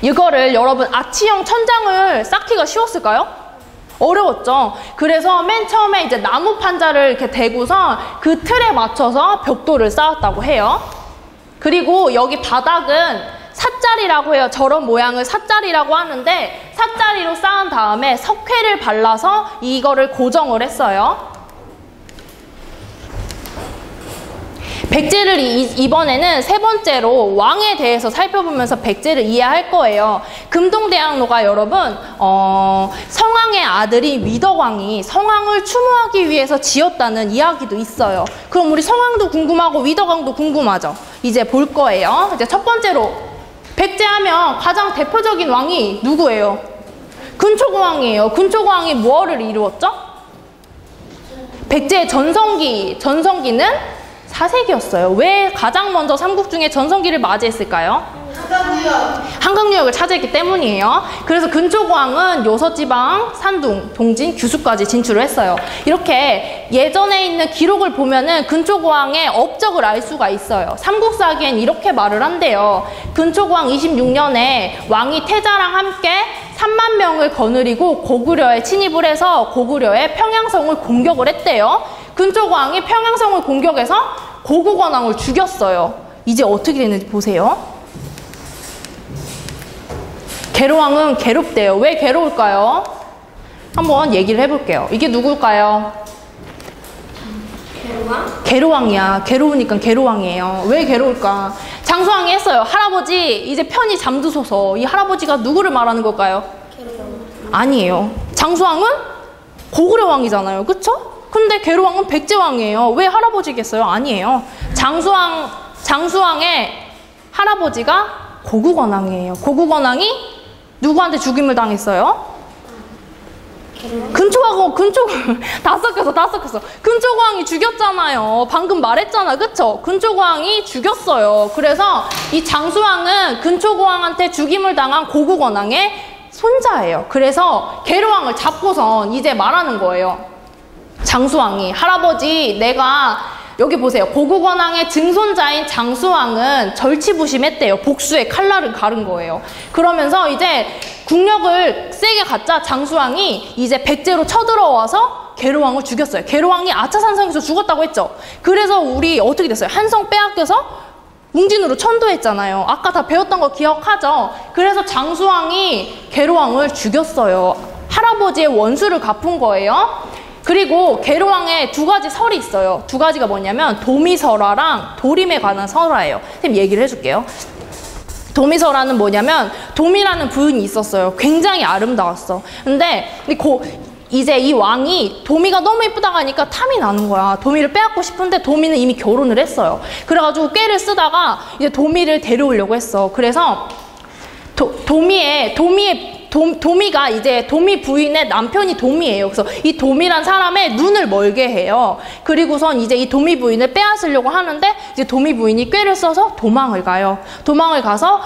이거를 여러분 아치형 천장을 쌓기가 쉬웠을까요? 어려웠죠. 그래서 맨 처음에 이제 나무 판자를 이렇게 대고서 그 틀에 맞춰서 벽돌을 쌓았다고 해요. 그리고 여기 바닥은 삿자리라고 해요. 저런 모양을 삿자리라고 하는데 삿자리로 쌓은 다음에 석회를 발라서 이거를 고정을 했어요. 백제를 이번에는 세 번째로 왕에 대해서 살펴보면서 백제를 이해할 거예요. 금동대학로가 여러분 성왕의 아들인 위덕왕이 성왕을 추모하기 위해서 지었다는 이야기도 있어요. 그럼 우리 성왕도 궁금하고 위덕왕도 궁금하죠? 이제 볼 거예요. 이제 첫 번째로 백제하면 가장 대표적인 왕이 누구예요? 근초고왕이에요. 근초고왕이 무엇을 이루었죠? 백제의 전성기는 사색이었어요. 왜 가장 먼저 삼국 중에 전성기를 맞이했을까요? 한강유역을 차지했기 때문이에요. 그래서 근초고왕은 요서지방, 산둥, 동진, 규수까지 진출을 했어요. 이렇게 예전에 있는 기록을 보면은 근초고왕의 업적을 알 수가 있어요. 삼국사기엔 이렇게 말을 한대요. 근초고왕 26년에 왕이 태자랑 함께 3만 명을 거느리고 고구려에 침입을 해서 고구려의 평양성을 공격을 했대요. 근초고왕이 평양성을 공격해서 고구관왕을 죽였어요. 이제 어떻게 됐는지 보세요. 계로왕은 괴롭대요. 왜 괴로울까요? 한번 얘기를 해볼게요. 이게 누굴까요? 계로왕? 계로왕이야. 괴로우니까 계로왕이에요. 왜 괴로울까? 장수왕이 했어요. 할아버지 이제 편히 잠드소서. 이 할아버지가 누구를 말하는 걸까요? 계로왕. 아니에요. 장수왕은 고구려왕이잖아요. 그쵸? 근데 계로왕은 백제왕이에요. 왜 할아버지겠어요? 아니에요. 장수왕의 할아버지가 고구건왕이에요. 고구건왕이 누구한테 죽임을 당했어요? 근초고왕 다 섞였어. 근초고왕이 죽였잖아요. 방금 말했잖아, 그쵸? 근초고왕이 죽였어요. 그래서 이 장수왕은 근초고왕한테 죽임을 당한 고구건왕의 손자예요. 그래서 계로왕을 잡고선 이제 말하는 거예요. 장수왕이 할아버지 내가 여기 보세요. 고구건왕의 증손자인 장수왕은 절치부심했대요. 복수의 칼날을 가른 거예요. 그러면서 이제 국력을 세게 갖자 장수왕이 이제 백제로 쳐들어와서 계로왕을 죽였어요. 계로왕이 아차산성에서 죽었다고 했죠. 그래서 우리 어떻게 됐어요? 한성 빼앗겨서 웅진으로 천도했잖아요. 아까 다 배웠던 거 기억하죠? 그래서 장수왕이 계로왕을 죽였어요. 할아버지의 원수를 갚은 거예요. 그리고 계로왕에 두 가지 설이 있어요. 두 가지가 뭐냐면 도미설화랑 도림에 관한 설화예요. 선생님 얘기를 해줄게요. 도미설화는 뭐냐면 도미라는 부인이 있었어요. 굉장히 아름다웠어. 근데 이제 이 왕이 도미가 너무 예쁘다고 하니까 탐이 나는 거야. 도미를 빼앗고 싶은데 도미는 이미 결혼을 했어요. 그래가지고 꾀를 쓰다가 이제 도미를 데려오려고 했어. 그래서 도미가 이제 도미 부인의 남편이 도미예요. 그래서 이 도미란 사람의 눈을 멀게 해요. 그리고선 이제 이 도미 부인을 빼앗으려고 하는데 이제 도미 부인이 꾀를 써서 도망을 가요. 도망을 가서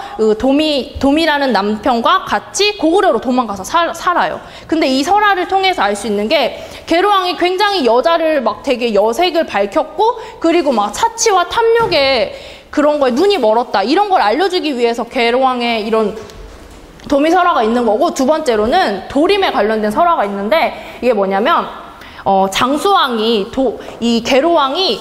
도미라는 남편과 같이 고구려로 도망가서 살아요. 근데 이 설화를 통해서 알 수 있는 게 계로왕이 굉장히 여자를 막 되게 여색을 밝혔고 그리고 막 사치와 탐욕에 그런 거에 눈이 멀었다. 이런 걸 알려주기 위해서 계로왕의 이런 도미설화가 있는 거고, 두 번째로는 도림에 관련된 설화가 있는데 이게 뭐냐면 장수왕이 이 계로왕이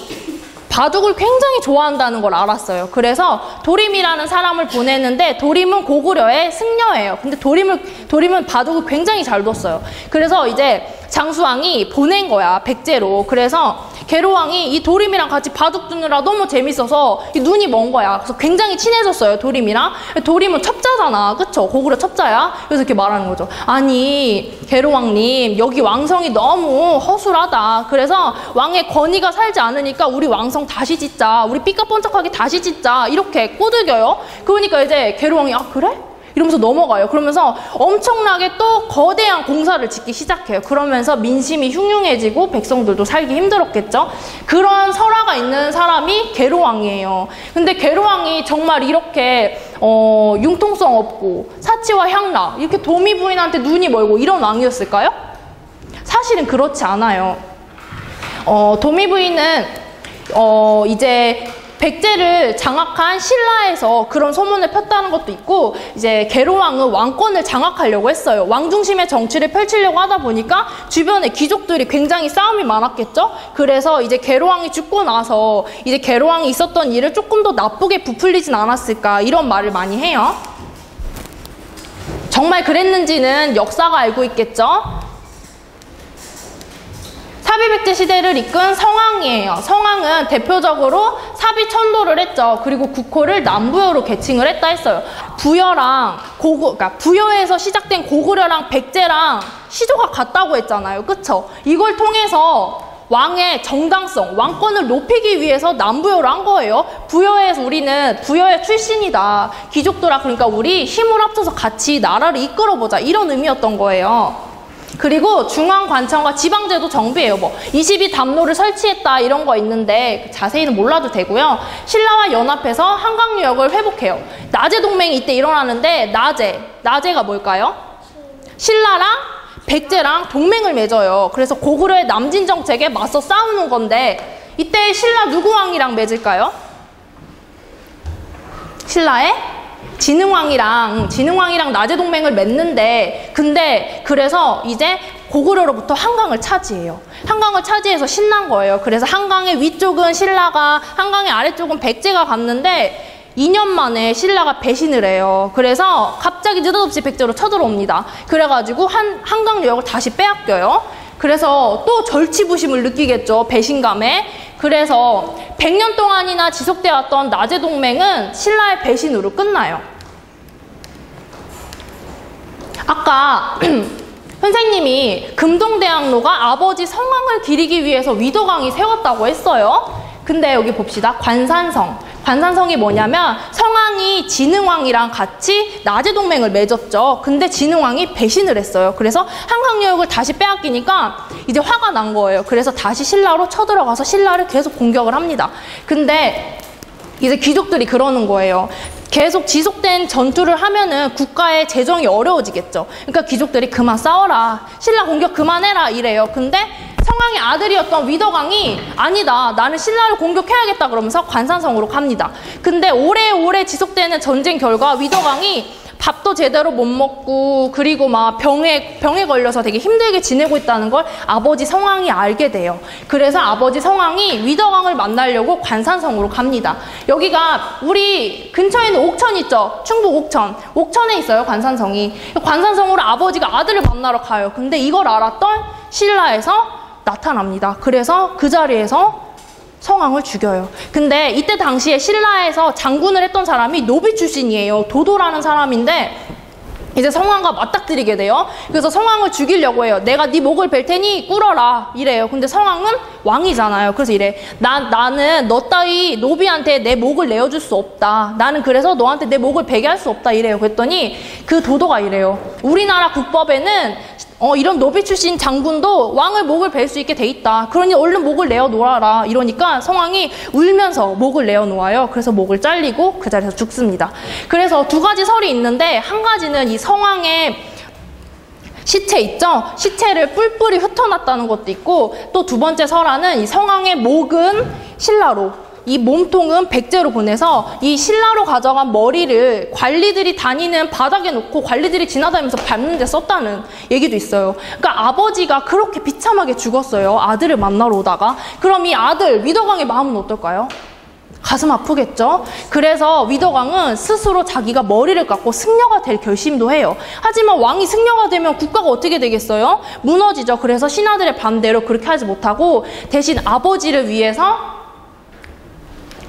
바둑을 굉장히 좋아한다는 걸 알았어요. 그래서 도림이라는 사람을 보내는데 도림은 고구려의 승려예요. 근데 도림은 바둑을 굉장히 잘 뒀어요. 그래서 이제 장수왕이 보낸 거야, 백제로. 그래서 계로왕이 이 도림이랑 같이 바둑 두느라 너무 재밌어서 이 눈이 먼 거야. 그래서 굉장히 친해졌어요, 도림이랑. 도림은 첩자잖아, 그쵸? 고구려 첩자야. 그래서 이렇게 말하는 거죠. 아니, 계로왕님, 여기 왕성이 너무 허술하다. 그래서 왕의 권위가 살지 않으니까 우리 왕성 다시 짓자. 우리 삐까뻔쩍하게 다시 짓자. 이렇게 꼬드겨요. 그러니까 이제 계로왕이 아, 그래? 이러면서 넘어가요. 그러면서 엄청나게 또 거대한 공사를 짓기 시작해요. 그러면서 민심이 흉흉해지고 백성들도 살기 힘들었겠죠. 그런 설화가 있는 사람이 계로왕이에요. 근데 계로왕이 정말 이렇게 융통성 없고 사치와 향락, 이렇게 도미 부인한테 눈이 멀고 이런 왕이었을까요? 사실은 그렇지 않아요. 도미 부인은 이제 백제를 장악한 신라에서 그런 소문을 폈다는 것도 있고, 이제 계로왕은 왕권을 장악하려고 했어요. 왕 중심의 정치를 펼치려고 하다 보니까 주변에 귀족들이 굉장히 싸움이 많았겠죠. 그래서 이제 계로왕이 죽고 나서 이제 계로왕이 있었던 일을 조금 더 나쁘게 부풀리진 않았을까, 이런 말을 많이 해요. 정말 그랬는지는 역사가 알고 있겠죠. 사비백제 시대를 이끈 성왕이에요. 성왕은 대표적으로 사비천도를 했죠. 그리고 국호를 남부여로 계칭을 했다 했어요. 부여랑 그러니까 부여에서 시작된 고구려랑 백제랑 시조가 같다고 했잖아요. 그쵸? 이걸 통해서 왕의 정당성, 왕권을 높이기 위해서 남부여를 한 거예요. 부여에서 우리는 부여의 출신이다. 귀족들아, 그러니까 우리 힘을 합쳐서 같이 나라를 이끌어보자. 이런 의미였던 거예요. 그리고 중앙관청과 지방제도 정비예요. 뭐 22담로를 설치했다 이런 거 있는데 자세히는 몰라도 되고요. 신라와 연합해서 한강유역을 회복해요. 나제 동맹이 이때 일어나는데 나제가 뭘까요? 신라랑 백제랑 동맹을 맺어요. 그래서 고구려의 남진 정책에 맞서 싸우는 건데 이때 신라 누구 왕이랑 맺을까요? 신라의 진흥왕이랑 나제 동맹을 맺는데, 근데 그래서 이제 고구려로부터 한강을 차지해요. 한강을 차지해서 신난 거예요. 그래서 한강의 위쪽은 신라가, 한강의 아래쪽은 백제가 갔는데 2년 만에 신라가 배신을 해요. 그래서 갑자기 느닷없이 백제로 쳐들어옵니다. 그래가지고 한강유역을 다시 빼앗겨요. 그래서 또 절치부심을 느끼겠죠, 배신감에. 그래서 100년 동안이나 지속되어 왔던 나제 동맹은 신라의 배신으로 끝나요. 아까 선생님이 금동대학로가 아버지 성왕을 기리기 위해서 위덕왕이 세웠다고 했어요. 근데 여기 봅시다. 관산성이 뭐냐면 성왕이 진흥왕이랑 같이 나제 동맹을 맺었죠. 근데 진흥왕이 배신을 했어요. 그래서 한강유역을 다시 빼앗기니까 이제 화가 난 거예요. 그래서 다시 신라로 쳐들어가서 신라를 계속 공격을 합니다. 근데 이제 귀족들이 그러는 거예요. 계속 지속된 전투를 하면은 국가의 재정이 어려워지겠죠. 그러니까 귀족들이 그만 싸워라, 신라 공격 그만해라 이래요. 근데 성왕의 아들이었던 위덕왕이 아니다, 나는 신라를 공격해야겠다 그러면서 관산성으로 갑니다. 근데 오래오래 지속되는 전쟁 결과 위덕왕이 밥도 제대로 못 먹고 그리고 막 병에 걸려서 되게 힘들게 지내고 있다는 걸 아버지 성왕이 알게 돼요. 그래서 아버지 성왕이 위덕왕을 만나려고 관산성으로 갑니다. 여기가 우리 근처에 있는 옥천 있죠? 충북 옥천. 옥천에 있어요, 관산성이. 관산성으로 아버지가 아들을 만나러 가요. 근데 이걸 알았던 신라에서 나타납니다. 그래서 그 자리에서 성왕을 죽여요. 근데 이때 당시에 신라에서 장군을 했던 사람이 노비 출신이에요. 도도라는 사람인데 이제 성왕과 맞닥뜨리게 돼요. 그래서 성왕을 죽이려고 해요. 내가 네 목을 벨 테니 꿇어라 이래요. 근데 성왕은 왕이잖아요. 그래서 이래. 나는 너 따위 노비한테 내 목을 내어줄 수 없다. 나는 그래서 너한테 내 목을 베게 할 수 없다 이래요. 그랬더니 그 도도가 이래요. 우리나라 국법에는 이런 노비 출신 장군도 왕을 목을 벨 수 있게 돼 있다. 그러니 얼른 목을 내어놓아라. 이러니까 성왕이 울면서 목을 내어놓아요. 그래서 목을 잘리고 그 자리에서 죽습니다. 그래서 두 가지 설이 있는데, 한 가지는 이 성왕의 시체 있죠? 시체를 뿔뿔이 흩어놨다는 것도 있고, 또 두 번째 설화는 이 성왕의 목은 신라로, 이 몸통은 백제로 보내서 이 신라로 가져간 머리를 관리들이 다니는 바닥에 놓고 관리들이 지나다니면서 밟는 데 썼다는 얘기도 있어요. 그러니까 아버지가 그렇게 비참하게 죽었어요. 아들을 만나러 오다가. 그럼 이 아들 위덕왕의 마음은 어떨까요? 가슴 아프겠죠? 그래서 위덕왕은 스스로 자기가 머리를 깎고 승려가 될 결심도 해요. 하지만 왕이 승려가 되면 국가가 어떻게 되겠어요? 무너지죠. 그래서 신하들의 반대로 그렇게 하지 못하고 대신 아버지를 위해서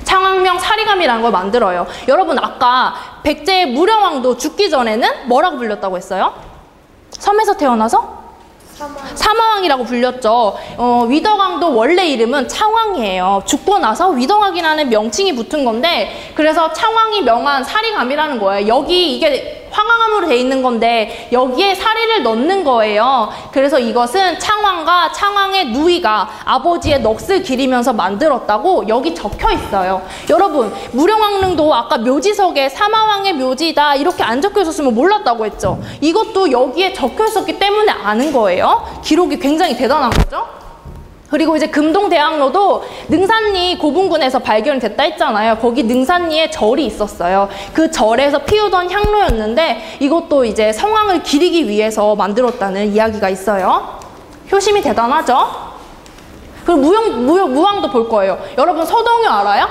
창왕명 사리감이라는 걸 만들어요. 여러분 아까 백제의 무령왕도 죽기 전에는 뭐라고 불렸다고 했어요? 섬에서 태어나서? 사마왕이라고 불렸죠. 위덕왕도 원래 이름은 창왕이에요. 죽고 나서 위덕왕이라는 명칭이 붙은 건데 그래서 창왕이 명한 사리감이라는 거예요. 여기 이게 황황함으로 돼 있는 건데 여기에 사리를 넣는 거예요. 그래서 이것은 창왕과 창왕의 누이가 아버지의 넋을 기리면서 만들었다고 여기 적혀 있어요. 여러분 무령왕릉도 아까 묘지석에 사마왕의 묘지다 이렇게 안 적혀 있었으면 몰랐다고 했죠. 이것도 여기에 적혀 있었기 때문에 아는 거예요. 기록이 굉장히 대단한 거죠. 그리고 이제 금동대학로도 능산리 고분군에서 발견이 됐다 했잖아요. 거기 능산리에 절이 있었어요. 그 절에서 피우던 향로였는데 이것도 이제 성왕을 기리기 위해서 만들었다는 이야기가 있어요. 효심이 대단하죠? 그리고 무왕도 볼 거예요. 여러분 서동요 알아요?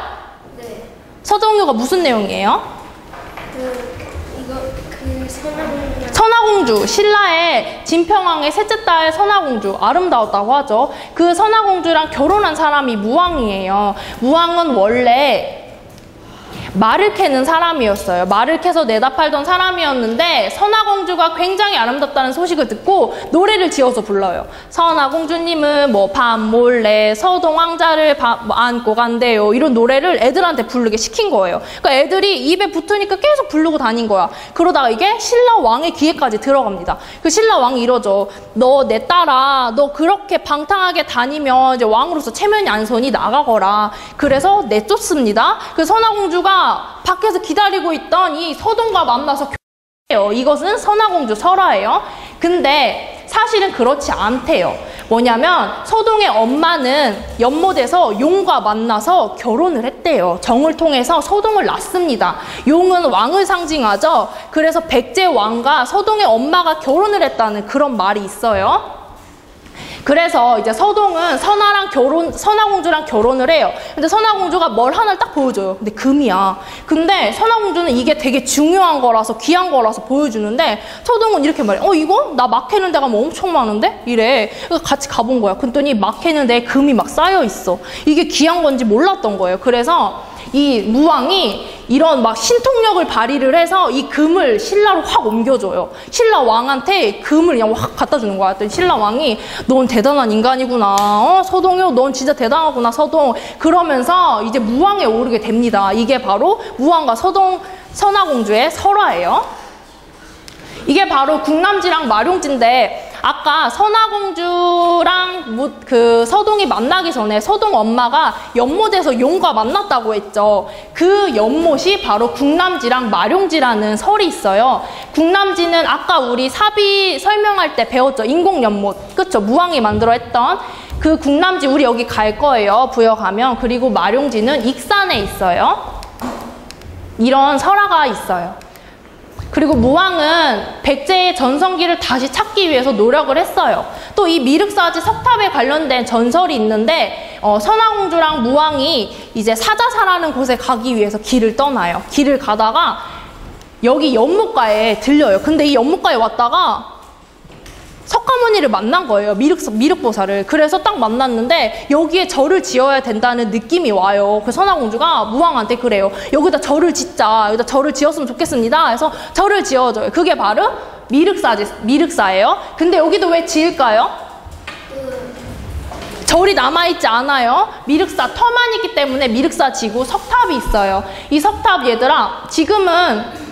네. 서동요가 무슨 내용이에요? 선화공주, 신라의 진평왕의 셋째 딸 선화공주, 아름다웠다고 하죠. 그 선화공주랑 결혼한 사람이 무왕이에요. 무왕은 원래 말을 캐는 사람이었어요. 말을 캐서 내다 팔던 사람이었는데 선화공주가 굉장히 아름답다는 소식을 듣고 노래를 지어서 불러요. 선화공주님은 뭐 밤몰래 서동왕자를 안고 간대요. 이런 노래를 애들한테 부르게 시킨 거예요. 그러니까 애들이 입에 붙으니까 계속 부르고 다닌 거야. 그러다가 이게 신라왕의 귀에까지 들어갑니다. 그 신라왕이 이러죠. 너 내 딸아, 너 그렇게 방탕하게 다니면 이제 왕으로서 체면이 안 서니 나가거라. 그래서 내쫓습니다. 그 선화공주가 밖에서 기다리고 있던 이 서동과 만나서 결혼해요. 이것은 선화공주 설화예요. 근데 사실은 그렇지 않대요. 뭐냐면 서동의 엄마는 연못에서 용과 만나서 결혼을 했대요. 정을 통해서 서동을 낳습니다. 용은 왕을 상징하죠. 그래서 백제 왕과 서동의 엄마가 결혼을 했다는 그런 말이 있어요. 그래서 이제 서동은 선화공주랑 결혼을 해요. 근데 선화공주가 뭘 하나를 딱 보여줘요. 근데 금이야. 근데 선화공주는 이게 되게 중요한 거라서 귀한 거라서 보여주는데 서동은 이렇게 말해. 이거? 나 막 캐는 데가 뭐 엄청 많은데? 이래. 그래서 같이 가본 거야. 그랬더니 막 캐는 데에 금이 막 쌓여 있어. 이게 귀한 건지 몰랐던 거예요. 그래서 이 무왕이 이런 막 신통력을 발휘를 해서 이 금을 신라로 확 옮겨줘요. 신라 왕한테 금을 그냥 확 갖다 주는 거야. 그랬더니 신라 왕이 넌 대단한 인간이구나. 서동요, 넌 진짜 대단하구나, 서동. 그러면서 이제 무왕에 오르게 됩니다. 이게 바로 무왕과 선화공주의 설화예요. 이게 바로 국남지랑 마룡지인데 아까 선화공주랑 그 서동이 만나기 전에 서동 엄마가 연못에서 용과 만났다고 했죠. 그 연못이 바로 국남지랑 마룡지라는 설이 있어요. 국남지는 아까 우리 사비 설명할 때 배웠죠. 인공연못. 그쵸? 무왕이 만들어 했던 그 국남지 우리 여기 갈 거예요. 부여가면. 그리고 마룡지는 익산에 있어요. 이런 설화가 있어요. 그리고 무왕은 백제의 전성기를 다시 찾기 위해서 노력을 했어요. 또 이 미륵사지 석탑에 관련된 전설이 있는데 선화공주랑 무왕이 이제 사자사라는 곳에 가기 위해서 길을 떠나요. 길을 가다가 여기 연못가에 들려요. 근데 이 연못가에 왔다가 석가모니를 만난 거예요. 미륵보살을. 그래서 딱 만났는데 여기에 절을 지어야 된다는 느낌이 와요. 그 선화공주가 무왕한테 그래요. 여기다 절을 짓자. 여기다 절을 지었으면 좋겠습니다. 그래서 절을 지어줘요. 그게 바로 미륵사예요. 근데 여기도 왜 지을까요? 절이 남아있지 않아요. 미륵사 터만 있기 때문에 미륵사 지고 석탑이 있어요. 이 석탑 얘들아 지금은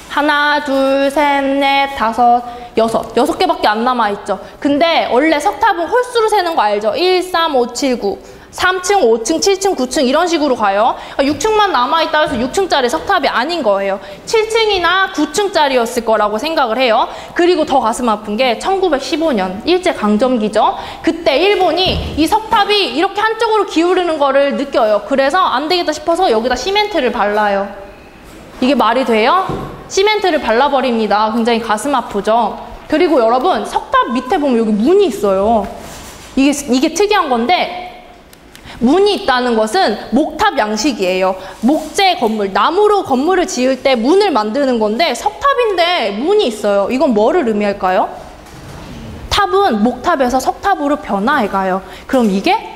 하나, 둘, 셋, 넷, 다섯, 여섯 개밖에 안 남아있죠. 근데 원래 석탑은 홀수로 세는 거 알죠? 1, 3, 5, 7, 9. 3층, 5층, 7층, 9층 이런 식으로 가요. 6층만 남아있다 해서 6층짜리 석탑이 아닌 거예요. 7층이나 9층짜리였을 거라고 생각을 해요. 그리고 더 가슴 아픈 게 1915년 일제강점기죠. 그때 일본이 이 석탑이 이렇게 한쪽으로 기울이는 거를 느껴요. 그래서 안 되겠다 싶어서 여기다 시멘트를 발라요. 이게 말이 돼요? 시멘트를 발라버립니다. 굉장히 가슴 아프죠. 그리고 여러분 석탑 밑에 보면 여기 문이 있어요. 이게 특이한 건데 문이 있다는 것은 목탑 양식이에요. 목재 건물, 나무로 건물을 지을 때 문을 만드는 건데 석탑인데 문이 있어요. 이건 뭐를 의미할까요? 탑은 목탑에서 석탑으로 변화해가요. 그럼 이게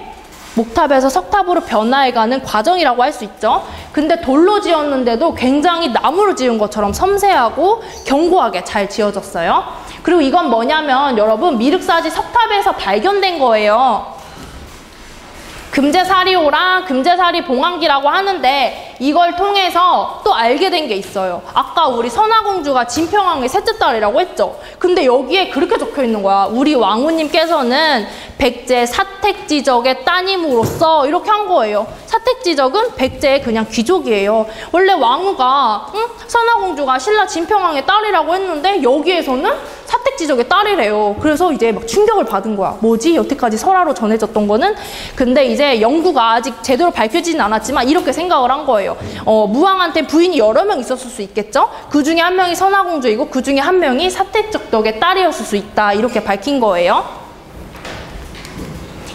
목탑에서 석탑으로 변화해가는 과정이라고 할 수 있죠. 근데 돌로 지었는데도 굉장히 나무로 지은 것처럼 섬세하고 견고하게 잘 지어졌어요. 그리고 이건 뭐냐면 여러분 미륵사지 석탑에서 발견된 거예요. 금제사리호랑 금제사리 봉황기라고 하는데 이걸 통해서 또 알게 된 게 있어요. 아까 우리 선화공주가 진평왕의 셋째 딸이라고 했죠. 근데 여기에 그렇게 적혀 있는 거야. 우리 왕후님께서는 백제 사택지적의 따님으로서 이렇게 한 거예요. 사택지적은 백제의 그냥 귀족이에요. 원래 왕후가 선화공주가 신라 진평왕의 딸이라고 했는데 여기에서는 사택지적의 딸이래요. 그래서 이제 막 충격을 받은 거야. 뭐지? 여태까지 설화로 전해졌던 거는? 근데 이제 영구가 아직 제대로 밝혀지진 않았지만 이렇게 생각을 한 거예요. 무왕한테 부인이 여러 명 있었을 수 있겠죠? 그 중에 한 명이 선화공주이고 그 중에 한 명이 사택적덕의 딸이었을 수 있다. 이렇게 밝힌 거예요.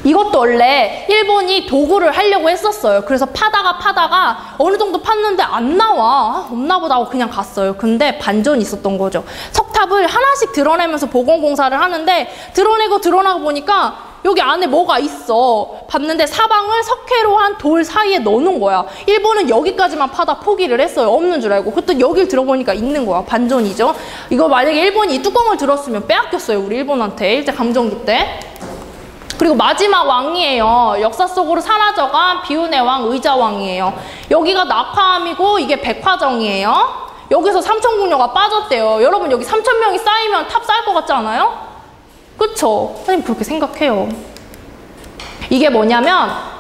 이것도 원래 일본이 도구를 하려고 했었어요. 그래서 파다가 어느 정도 팠는데 안 나와. 없나 보다 하고 그냥 갔어요. 근데 반전이 있었던 거죠. 석탑을 하나씩 드러내면서 보건공사를 하는데 드러나고 보니까 여기 안에 뭐가 있어. 봤는데 사방을 석회로 한 돌 사이에 넣어놓은 거야. 일본은 여기까지만 파다 포기를 했어요. 없는 줄 알고. 그때 여길 들어보니까 있는 거야. 반전이죠. 이거 만약에 일본이 이 뚜껑을 들었으면 빼앗겼어요. 우리 일본한테. 일제강점기 때. 그리고 마지막 왕이에요. 역사 속으로 사라져간 비운의 왕 의자왕이에요. 여기가 낙화암이고 이게 백화정이에요. 여기서 삼천궁녀가 빠졌대요. 여러분 여기 3,000명이 쌓이면 탑 쌓일 것 같지 않아요? 그쵸? 선생님 그렇게 생각해요. 이게 뭐냐면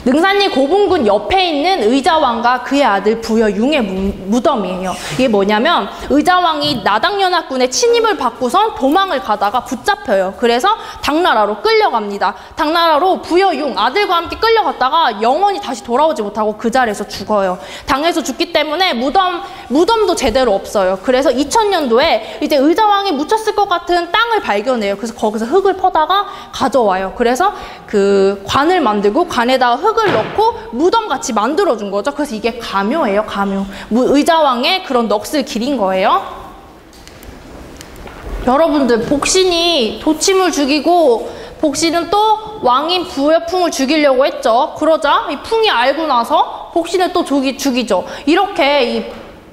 능산리 고분군 옆에 있는 의자왕과 그의 아들 부여융의 무덤이에요. 이게 뭐냐면 의자왕이 나당연합군의 침입을 받고선 도망을 가다가 붙잡혀요. 그래서 당나라로 끌려갑니다. 당나라로 부여융 아들과 함께 끌려갔다가 영원히 다시 돌아오지 못하고 그 자리에서 죽어요. 당에서 죽기 때문에 무덤도 제대로 없어요. 그래서 2000년도에 이제 의자왕이 묻혔을 것 같은 땅을 발견해요. 그래서 거기서 흙을 퍼다가 가져와요. 그래서 그 관을 만들고 관에다가 흙을 넣고 무덤같이 만들어준 거죠. 그래서 이게 가묘예요. 가묘. 의자왕의 그런 넋을 기린 거예요. 여러분들 복신이 도침을 죽이고 복신은 또 왕인 부여풍을 죽이려고 했죠. 그러자 이 풍이 알고 나서 복신을 또 죽이죠. 이렇게 이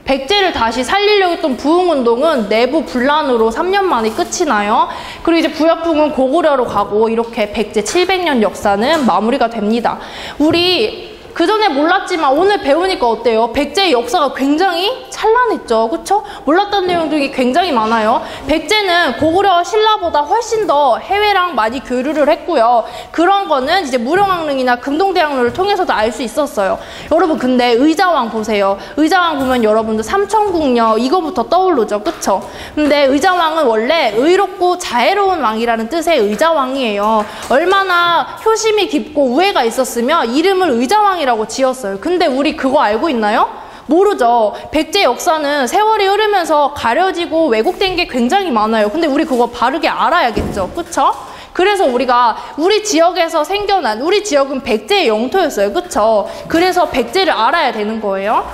백제를 다시 살리려고 했던 부흥운동은 내부 분란으로 3년 만에 끝이 나요. 그리고 이제 부여풍은 고구려로 가고 이렇게 백제 700년 역사는 마무리가 됩니다. 우리 그전에 몰랐지만 오늘 배우니까 어때요? 백제의 역사가 굉장히 찬란했죠. 그쵸? 몰랐던 내용들이 굉장히 많아요. 백제는 고구려와 신라보다 훨씬 더 해외랑 많이 교류를 했고요. 그런 거는 이제 무령왕릉이나 금동대왕릉을 통해서도 알 수 있었어요. 여러분 근데 의자왕 보세요. 의자왕 보면 여러분들 삼천궁녀 이거부터 떠오르죠. 그쵸? 근데 의자왕은 원래 의롭고 자애로운 왕이라는 뜻의 의자왕이에요. 얼마나 효심이 깊고 우애가 있었으면 이름을 의자왕 이라고 지었어요. 근데 우리 그거 알고 있나요? 모르죠. 백제 역사는 세월이 흐르면서 가려지고 왜곡된 게 굉장히 많아요. 근데 우리 그거 바르게 알아야겠죠. 그쵸? 그래서 우리가 우리 지역에서 생겨난 우리 지역은 백제의 영토였어요. 그쵸? 그래서 백제를 알아야 되는 거예요.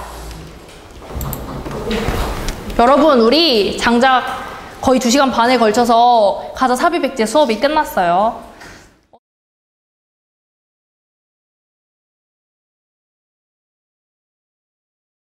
여러분 우리 장작 거의 2시간 반에 걸쳐서 가자 사비백제 수업이 끝났어요.